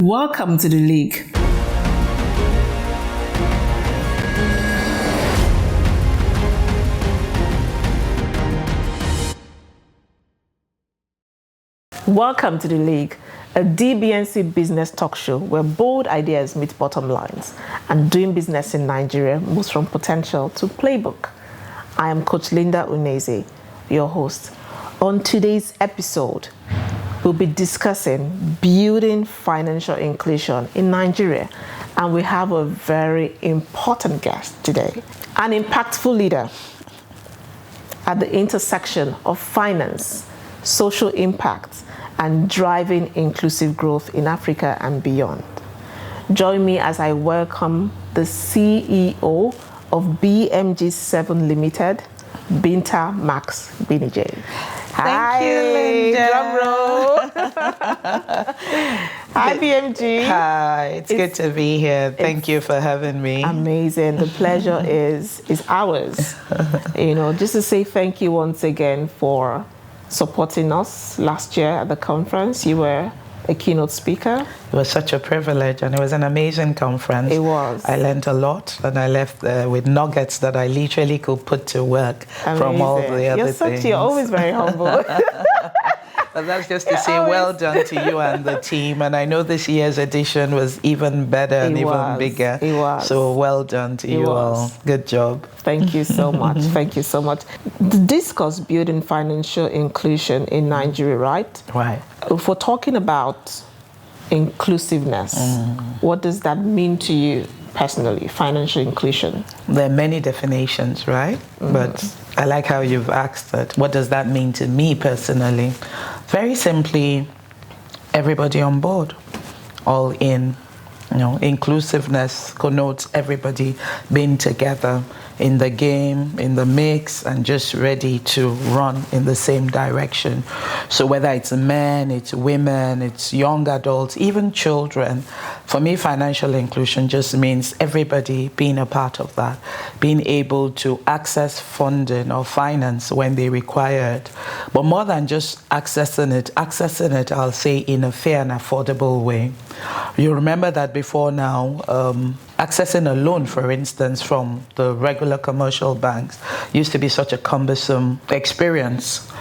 Welcome to the League. Welcome to the League, a DBNC business talk show where bold ideas meet bottom lines and doing business in Nigeria moves from potential to playbook. I am Coach Lindauneze, your host. On today's episode, we'll be discussing building financial inclusion in Nigeria, and we have a very important guest today, an impactful leader at the intersection of finance, social impact, and driving inclusive growth in Africa and beyond. Join me as I welcome the CEO of BMG Seven Limited, Binta Max-Gbinije. Thank you, Linda. Drum roll. Hi, BMG. Hi, it's good to be here. Thank you for having me. Amazing. The pleasure is ours. Just to say thank you once again for supporting us last year at the conference. You were a keynote speaker. It was such a privilege, and it was an amazing conference. It was. I learned a lot, and I left with nuggets that I literally could put to work. Amazing. From all the other things. You're always very humble. But that's just to say well done to you and the team. And I know this year's edition was even better and even bigger. It was. So well done to you all. Good job. Thank you so much. Thank you so much. Discuss building financial inclusion in Nigeria, right? Right. If we're talking about inclusiveness, what does that mean to you personally, financial inclusion? There are many definitions, right? But I like how you've asked that. What does that mean to me personally? Very simply, everybody on board, all in. Inclusiveness connotes everybody being together in the game, in the mix, and just ready to run in the same direction. So whether it's men, it's women, it's young adults, even children, for me, financial inclusion just means everybody being a part of that, being able to access funding or finance when they require it. But more than just accessing it, I'll say, in a fair and affordable way. You remember that before now, accessing a loan, for instance, from the regular commercial banks used to be such a cumbersome experience.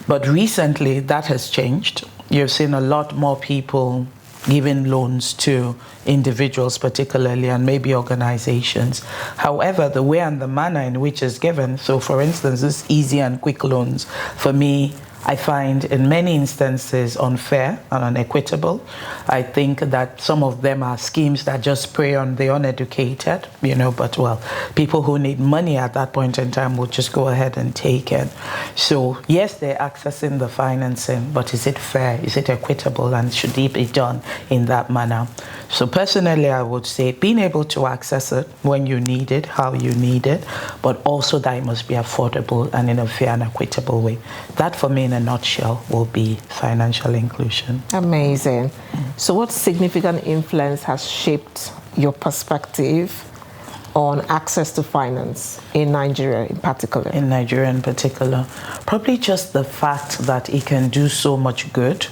But recently, that has changed. You've seen a lot more people giving loans to individuals particularly, and maybe organizations. However, the way and the manner in which it's given, so for instance, this easy and quick loans, for me, I find in many instances unfair and unequitable. I think that some of them are schemes that just prey on the uneducated, but people who need money at that point in time will just go ahead and take it. So yes, they're accessing the financing, but is it fair? Is it equitable? And should it be done in that manner? So personally, I would say being able to access it when you need it, how you need it, but also that it must be affordable and in a fair and equitable way. That for me in a nutshell will be financial inclusion. Amazing. So what significant influence has shaped your perspective on access to finance in Nigeria in particular? In Nigeria in particular, probably just the fact that it can do so much good.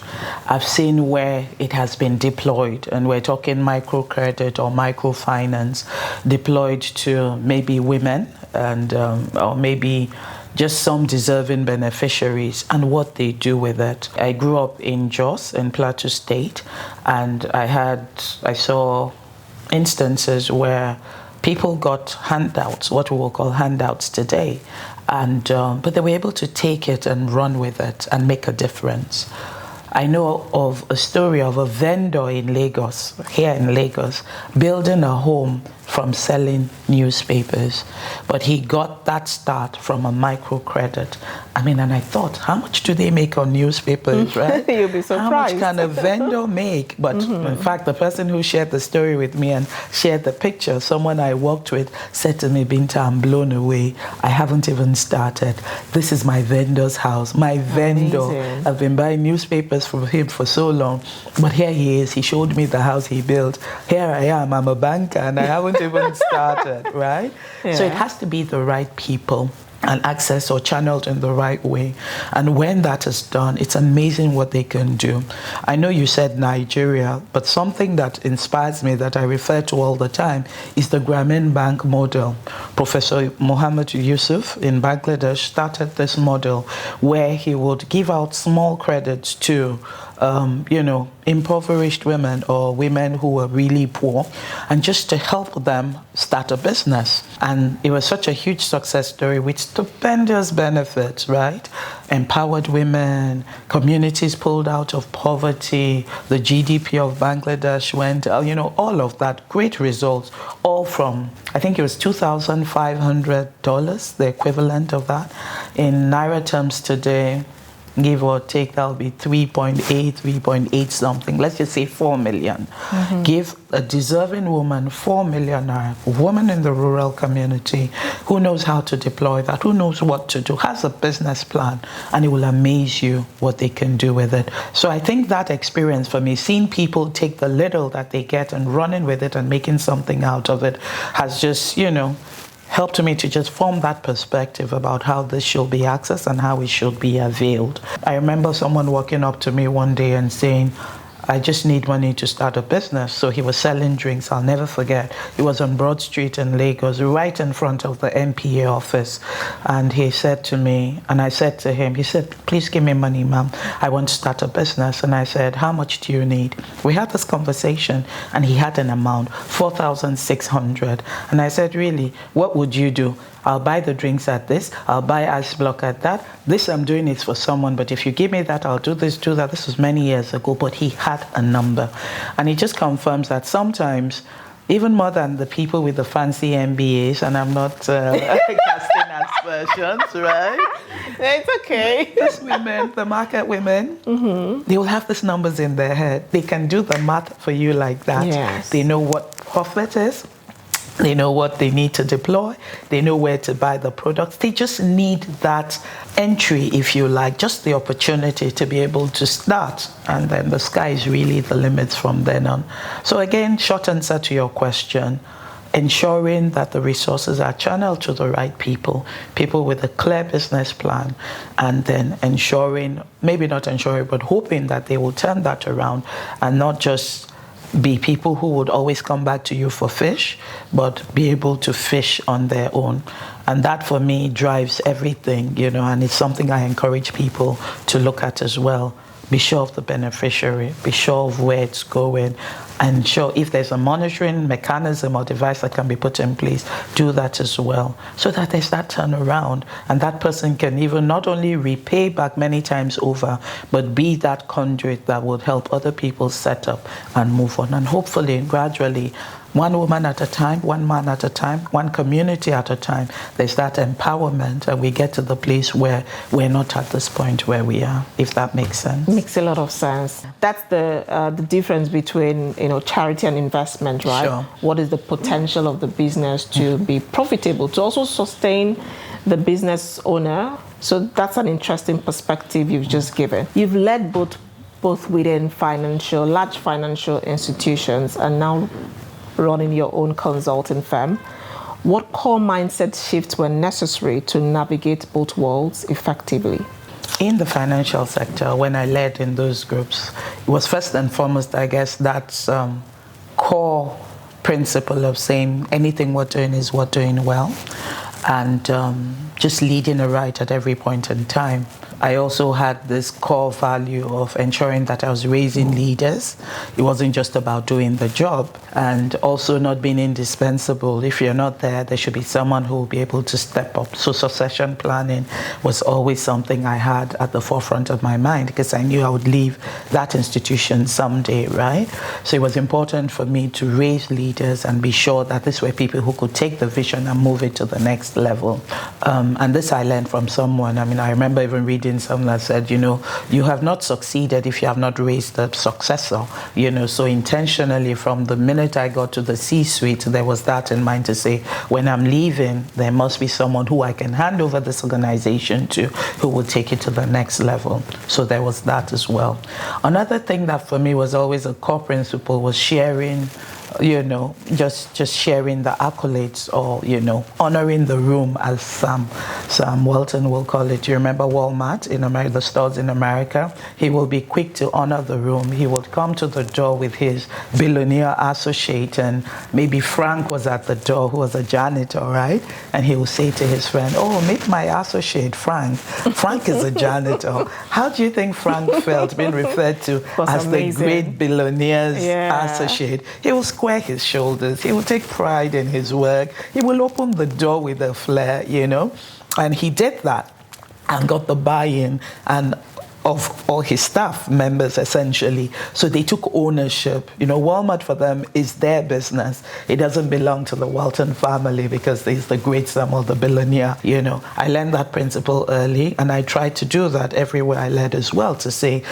I've seen where it has been deployed, and we're talking microcredit or microfinance deployed to maybe women and or maybe just some deserving beneficiaries and what they do with it. I grew up in Jos in Plateau State, and I saw instances where people got handouts, what we will call handouts today, and but they were able to take it and run with it and make a difference. I know of a story of a vendor in Lagos, here in Lagos, building a home from selling newspapers. But he got that start from a microcredit. And I thought, how much do they make on newspapers, right? You'll be surprised. How much can a vendor make? But in fact, the person who shared the story with me and shared the picture, someone I worked with, said to me, Binta, I'm blown away. I haven't even started. This is my vendor's house. My vendor. Amazing. I've been buying newspapers from him for so long. But here he is. He showed me the house he built. Here I am. I'm a banker, and I haven't even started, right? Yeah. So it has to be the right people. and accessed or channeled in the right way. And when that is done, it's amazing what they can do. I know you said Nigeria, but something that inspires me that I refer to all the time is the Grameen Bank model. Professor Mohammed Yusuf in Bangladesh started this model where he would give out small credits to impoverished women or women who were really poor, and just to help them start a business. And it was such a huge success story with stupendous benefits, right? Empowered women, communities pulled out of poverty, the GDP of Bangladesh went, all of that, great results, all from, I think it was $2,500, the equivalent of that. In Naira terms today, give or take, that'll be 3.8 something. Let's just say 4 million. Mm-hmm. Give a deserving woman 4 million, a woman in the rural community who knows how to deploy that, who knows what to do, has a business plan, and it will amaze you what they can do with it. So I think that experience for me, seeing people take the little that they get and running with it and making something out of it, has just, helped me to just form that perspective about how this should be accessed and how it should be availed. I remember someone walking up to me one day and saying, I just need money to start a business. So he was selling drinks. I'll never forget. He was on Broad Street in Lagos, right in front of the MPA office. And he said to me, and I said to him, he said, please give me money, ma'am. I want to start a business. And I said, how much do you need? We had this conversation, and he had an amount, 4,600. And I said, really, what would you do? I'll buy the drinks at this, I'll buy ice block at that. This I'm doing is for someone, but if you give me that, I'll do this, do that. This was many years ago, but he had a number. And it just confirms that sometimes, even more than the people with the fancy MBAs, and I'm not casting aspersions, right? It's okay. These women, the market women, they will have these numbers in their head. They can do the math for you like that. Yes. They know what profit is. They know what they need to deploy. They know where to buy the products. They just need that entry, if you like, just the opportunity to be able to start. And then the sky is really the limits from then on. So again, short answer to your question, ensuring that the resources are channeled to the right people with a clear business plan, and then ensuring, maybe not ensuring, but hoping that they will turn that around and not just be people who would always come back to you for fish, but be able to fish on their own. And that for me drives everything, and it's something I encourage people to look at as well. Be sure of the beneficiary, be sure of where it's going, and sure if there's a monitoring mechanism or device that can be put in place, do that as well, so that there's that turnaround, and that person can even not only repay back many times over, but be that conduit that would help other people set up and move on. And hopefully, gradually, one woman at a time, one man at a time, one community at a time, there's that empowerment, and we get to the place where we're not at this point where we are, if that makes sense. Makes a lot of sense. That's the difference between charity and investment, right? Sure. What is the potential of the business to be profitable, to also sustain the business owner? So that's an interesting perspective you've just given. You've led both within large financial institutions, and now running your own consulting firm. What core mindset shifts were necessary to navigate both worlds effectively? In the financial sector, when I led in those groups, it was first and foremost, I guess, that core principle of saying anything we're doing is we're doing well, and just leading right at every point in time. I also had this core value of ensuring that I was raising leaders. It wasn't just about doing the job, and also not being indispensable. If you're not there, there should be someone who will be able to step up. So succession planning was always something I had at the forefront of my mind, because I knew I would leave that institution someday, right? So it was important for me to raise leaders and be sure that these were people who could take the vision and move it to the next level. And this I learned from someone. I remember even reading someone that said, you have not succeeded if you have not raised a successor. So intentionally, from the minute I got to the C-suite, there was that in mind to say, when I'm leaving, there must be someone who I can hand over this organization to, who will take it to the next level. So there was that as well. Another thing that for me was always a core principle was sharing just sharing the accolades or, honoring the room, as Sam Walton will call it. You remember Walmart in America, the stores in America? He will be quick to honor the room. He would come to the door with his billionaire associate, and maybe Frank was at the door, who was a janitor, right? And he will say to his friend, "Oh, meet my associate, Frank. Frank is a janitor." How do you think Frank felt being referred to as the great billionaire's associate? He will square his shoulders. He will take pride in his work. He will open the door with a flair, And he did that and got the buy-in and of all his staff members, essentially. So they took ownership. Walmart for them is their business. It doesn't belong to the Walton family because he's the great Samuel, the billionaire. I learned that principle early, and I tried to do that everywhere I led as well, to say,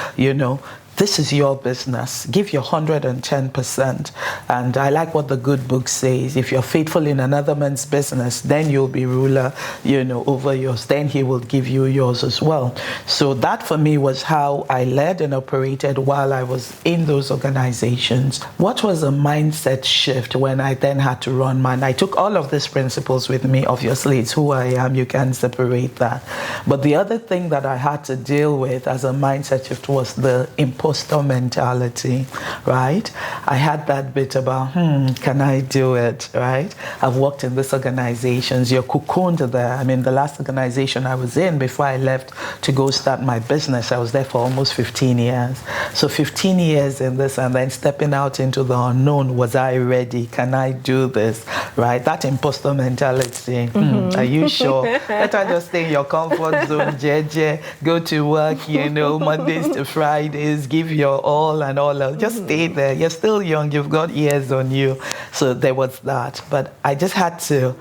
this is your business. Give your 110%. And I like what the good book says. If you're faithful in another man's business, then you'll be ruler, over yours. Then he will give you yours as well. So that for me was how I led and operated while I was in those organizations. What was a mindset shift when I then had to run mine? I took all of these principles with me. Obviously, it's who I am. You can't separate that. But the other thing that I had to deal with as a mindset shift was the imposter mentality, right? I had that bit about, can I do it, right? I've worked in these organizations. You're cocooned there. I mean, the last organization I was in before I left to go start my business, I was there for almost 15 years. So 15 years in this, and then stepping out into the unknown. Was I ready? Can I do this, right? That imposter mentality. Are you sure? Better just stay in your comfort zone, JJ. Go to work, Mondays to Fridays. Give your all and all else. Just stay there. You're still young. You've got years on you. So there was that. But I just had to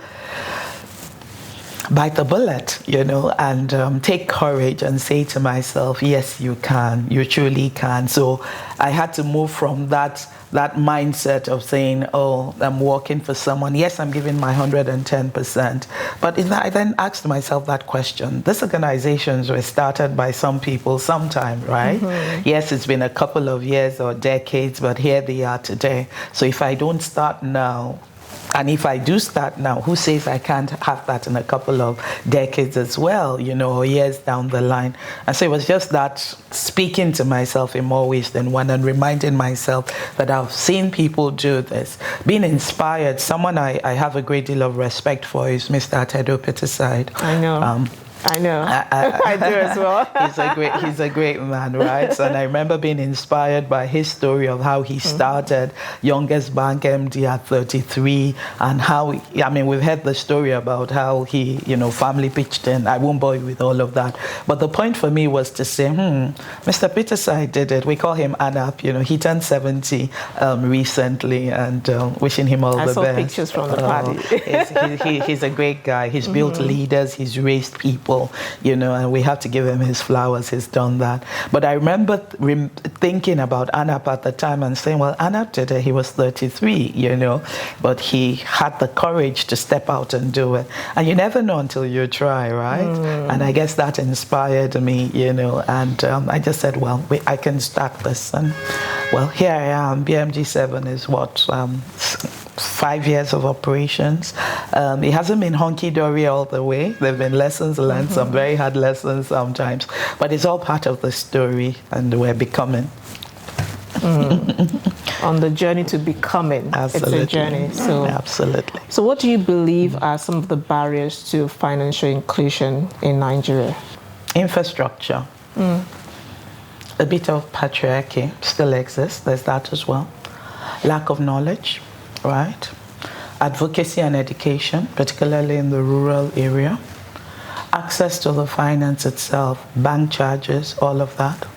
bite the bullet, and take courage and say to myself, yes, you can. You truly can. So I had to move from that mindset of saying, oh, I'm working for someone. Yes, I'm giving my 110%. But I then asked myself that question. These organizations were started by some people sometime, right? Yes, it's been a couple of years or decades, but here they are today. So if I don't start now, and if I do start now, who says I can't have that in a couple of decades as well, or years down the line? And so it was just that speaking to myself in more ways than one and reminding myself that I've seen people do this. Being inspired, someone I have a great deal of respect for is Mr. Atedo Peterside. I know. I know. I do as well. He's a great man, right? So, and I remember being inspired by his story of how he started, youngest bank MD at 33, and how, we've heard the story about how he, family pitched in. I won't bore you with all of that. But the point for me was to say, Mr. Peterside did it. We call him ANAP. He turned 70 recently, and wishing him all the best. I saw pictures from the party. He's a great guy. He's built leaders. He's raised people. And we have to give him his flowers. He's done that. But I remember thinking about ANAP at the time and saying, well, ANAP did it. He was 33, but he had the courage to step out and do it. And you never know until you try, right? And I guess that inspired me, and I just said, well, I can start this. And well, here I am. BMG 7 is what? 5 years of operations. It hasn't been hunky-dory all the way. There have been lessons learned, some very hard lessons sometimes, but it's all part of the story, and we're becoming. On the journey to becoming. Absolutely. It's a journey. So, absolutely. So what do you believe are some of the barriers to financial inclusion in Nigeria? Infrastructure. A bit of patriarchy still exists. There's that as well. Lack of knowledge. Right? Advocacy and education, particularly in the rural area. Access to the finance itself, bank charges, all of that.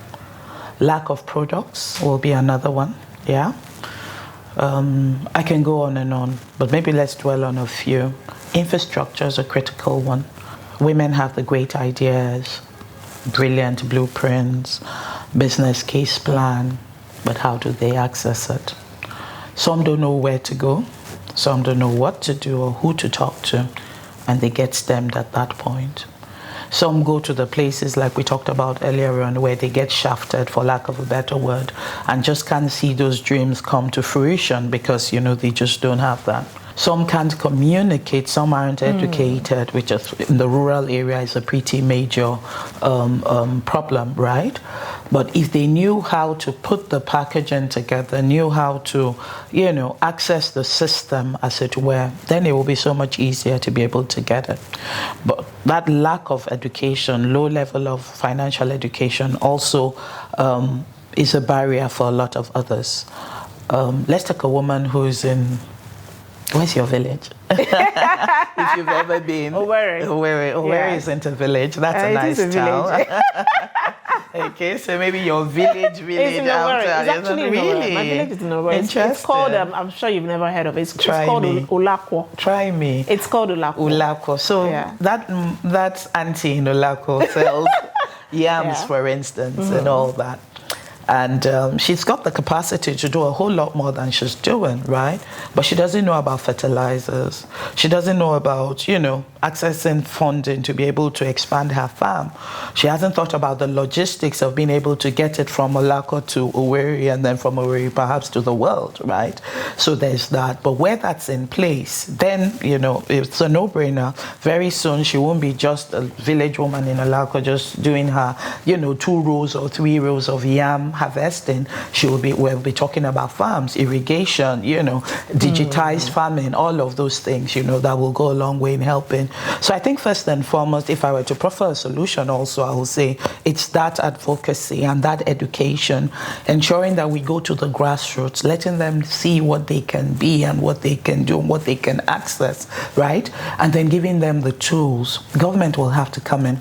Lack of products will be another one, yeah? I can go on and on, but maybe let's dwell on a few. Infrastructure is a critical one. Women have the great ideas, brilliant blueprints, business case plan, but how do they access it? Some don't know where to go, some don't know what to do or who to talk to, and they get stemmed at that point. Some go to the places like we talked about earlier on where they get shafted, for lack of a better word, and just can't see those dreams come to fruition because, they just don't have that. Some can't communicate, some aren't educated, which is in the rural area is a pretty major problem, right? But if they knew how to put the packaging together, knew how to, access the system, as it were, then it will be so much easier to be able to get it. But that lack of education, low level of financial education also is a barrier for a lot of others. Let's take a woman who's in... Where's your village? If you've ever been. Owerri isn't a village. That's a nice town. Okay, so maybe your village It's in Owerri. It's actually in Owerri. My village is in Owerri. It's called, I'm sure you've never heard of it. It's called Ulakwo. Try me. It's called Ulakwo. Ulakwo. So that auntie in Ulakwo sells yams, for instance, and all that. And she's got the capacity to do a whole lot more than she's doing, right? But she doesn't know about fertilizers. She doesn't know about, accessing funding to be able to expand her farm. She hasn't thought about the logistics of being able to get it from Olako to Owerri and then from Owerri perhaps to the world, right? So there's that. But where that's in place, then, it's a no-brainer. Very soon she won't be just a village woman in Olako just doing her, 2 rows or 3 rows of yam harvesting. We'll be talking about farms, irrigation, digitized farming, all of those things, that will go a long way in helping. So I think first and foremost, if I were to proffer a solution also, I will say it's that advocacy and that education, ensuring that we go to the grassroots, letting them see what they can be and what they can do and what they can access, right? And then giving them the tools. Government will have to come in.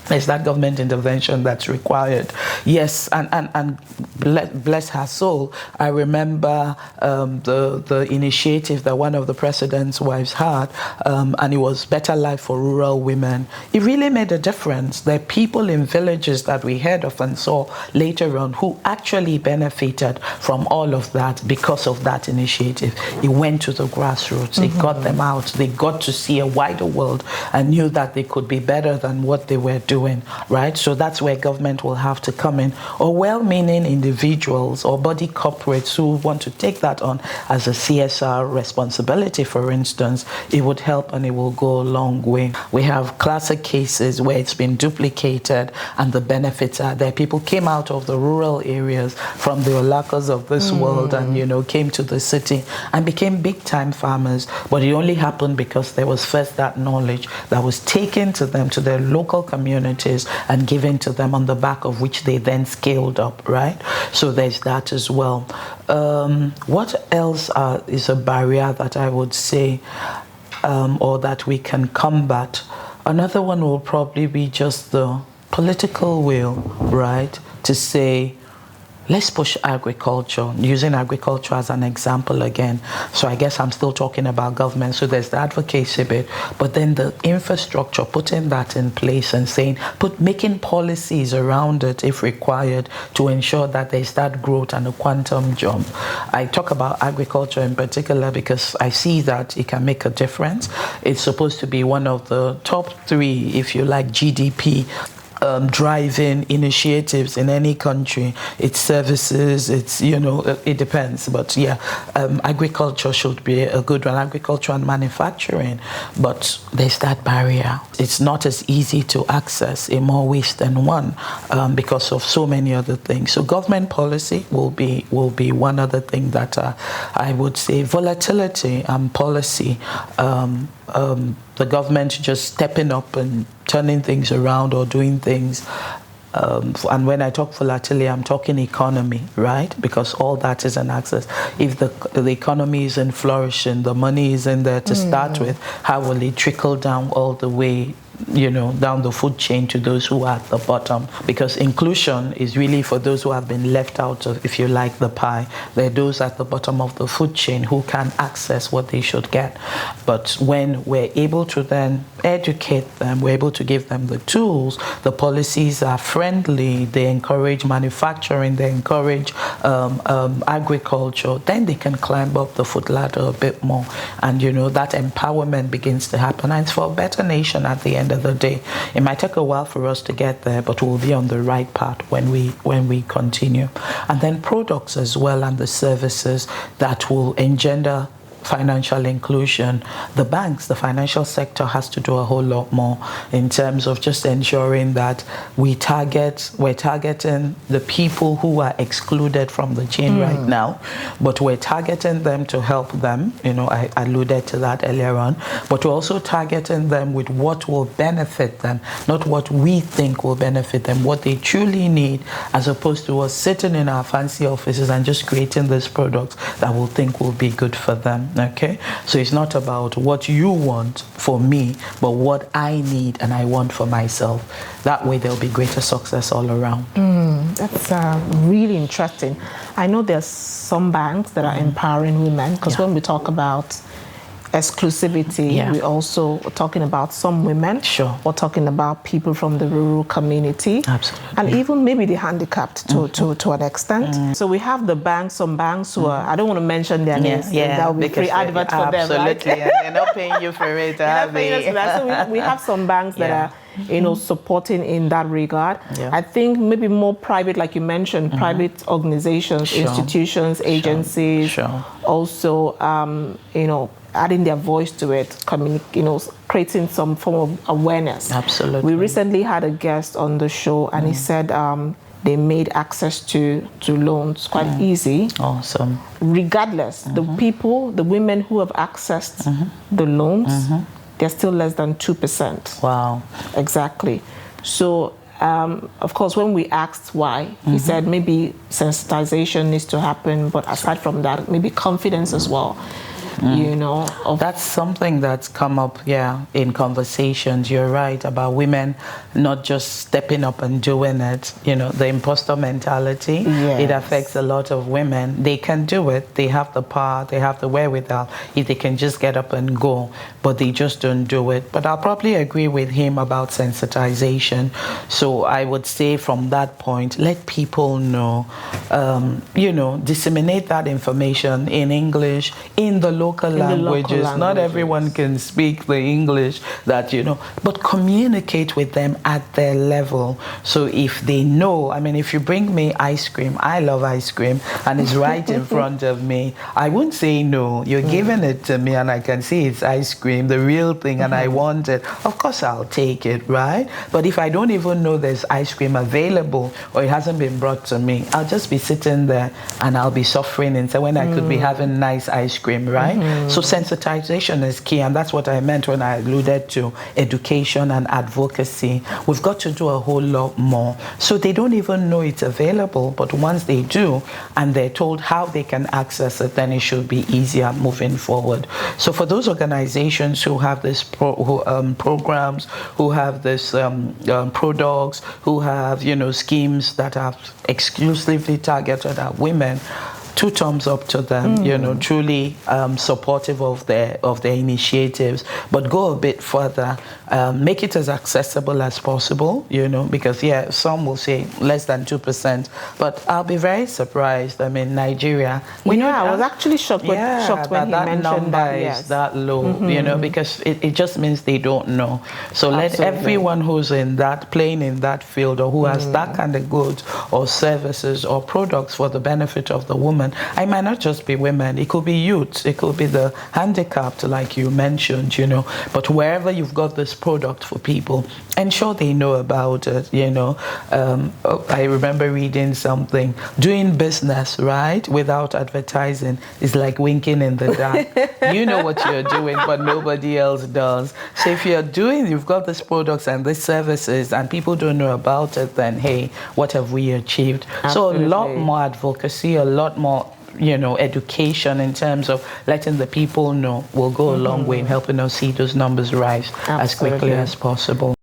There's that government intervention that's required. Yes, and bless her soul, I remember the initiative that one of the president's wives had, and it was Better Life for Rural Women. It really made a difference. There are people in villages that we heard of and saw later on who actually benefited from all of that because of that initiative. It went to the grassroots. It got them out. They got to see a wider world and knew that they could be better than what they were doing, right? So that's where government will have to come in, or well-meaning individuals or body corporates who want to take that on as a CSR responsibility, for instance. It would help and it will go a long way. We have classic cases where it's been duplicated and the benefits are there. People came out of the rural areas from the Olakas of this world and, came to the city and became big-time farmers. But it only happened because there was first that knowledge that was taken to them, to their local communities, and given to them, on the back of which they then scaled up, right? So there's that as well. What else is a barrier that I would say, or that we can combat? Another one will probably be just the political will, right? To say, let's push agriculture, using agriculture as an example again. So I guess I'm still talking about government. So there's the advocacy bit, but then the infrastructure, putting that in place and saying, making policies around it if required to ensure that there's that growth and a quantum jump. I talk about agriculture in particular because I see that it can make a difference. It's supposed to be one of the top 3, if you like, GDP driving initiatives in any country. It's services, it's, it depends. But yeah, agriculture should be a good one, agriculture and manufacturing. But there's that barrier. It's not as easy to access in more ways than one because of so many other things. So government policy will be one other thing that I would say. Volatility and policy. The government just stepping up and turning things around or doing things. And when I talk volatility, I'm talking economy, right? Because all that is an access. If the economy isn't flourishing, the money isn't there to start with, how will it trickle down all the way, down the food chain to those who are at the bottom? Because inclusion is really for those who have been left out of, if you like, the pie. They're those at the bottom of the food chain who can access what they should get. But when we're able to then educate them, we're able to give them the tools, the policies are friendly, they encourage manufacturing, they encourage agriculture, then they can climb up the food ladder a bit more. And, that empowerment begins to happen. And it's for a better nation at the end of of the day. It might take a while for us to get there, but we'll be on the right path when we continue. And then products as well, and the services that will engender financial inclusion. The banks, the financial sector has to do a whole lot more in terms of just ensuring that we're targeting the people who are excluded from the chain right now, but we're targeting them to help them. I alluded to that earlier on, but we're also targeting them with what will benefit them, not what we think will benefit them, what they truly need, as opposed to us sitting in our fancy offices and just creating these products that we'll think will be good for them. Okay, so it's not about what you want for me, but what I need and I want for myself. That way there'll be greater success all around. That's really interesting. I know there's some banks that are empowering women, because when we talk about exclusivity, we're also talking about some women. Sure. We're talking about people from the rural community. Absolutely. And even maybe the handicapped to an extent. So we have the banks, some banks who are, I don't want to mention their names. That will be free advert for them, right? Absolutely. And they're not paying you for it, are they? So we have some banks that are supporting in that regard. I think maybe more private, like you mentioned, private organizations, institutions, agencies, also adding their voice to it, creating some form of awareness. Absolutely. We recently had a guest on the show, and he said they made access to loans quite easy. Awesome. Regardless, the women who have accessed the loans, they're still less than 2%. Wow. Exactly. So, of course, when we asked why, he said maybe sensitization needs to happen, but aside from that, maybe confidence as well. That's something that's come up in conversations. You're right about women not just stepping up and doing it. The imposter mentality, it affects a lot of women. They can do it, they have the power, they have the wherewithal if they can just get up and go, but they just don't do it. But I'll probably agree with him about sensitization. So I would say from that point, let people know, disseminate that information in English, in the local languages. Not everyone can speak the English that but communicate with them at their level. So if they know, if you bring me ice cream, I love ice cream, and it's right in front of me, I won't say no. You're giving it to me and I can see it's ice cream, the real thing, and I want it. Of course I'll take it, right? But if I don't even know there's ice cream available or it hasn't been brought to me, I'll just be sitting there and I'll be suffering and say when I could be having nice ice cream, right? So sensitization is key, and that's what I meant when I alluded to education and advocacy. We've got to do a whole lot more. So they don't even know it's available, but once they do and they're told how they can access it, then it should be easier moving forward. So for those organizations who have this programs, who have this products, who have schemes that are exclusively targeted at women, 2 thumbs up to them, truly supportive of their initiatives, but go a bit further, make it as accessible as possible, because some will say less than 2%, but I'll be very surprised. Nigeria, I was actually shocked when he mentioned that is that low, because it just means they don't know. So let everyone who's playing in that field, or who has that kind of goods or services or products for the benefit of the woman. I might not just be women, it could be youth, it could be the handicapped, like you mentioned, but wherever you've got this product for people, ensure they know about it. I remember reading something, doing business, right, without advertising is like winking in the dark. You know what you're doing, but nobody else does. So if you've got these products and these services and people don't know about it, then hey, what have we achieved? Absolutely. So a lot more advocacy, a lot more education in terms of letting the people know will go a long way in helping us see those numbers rise as quickly as possible.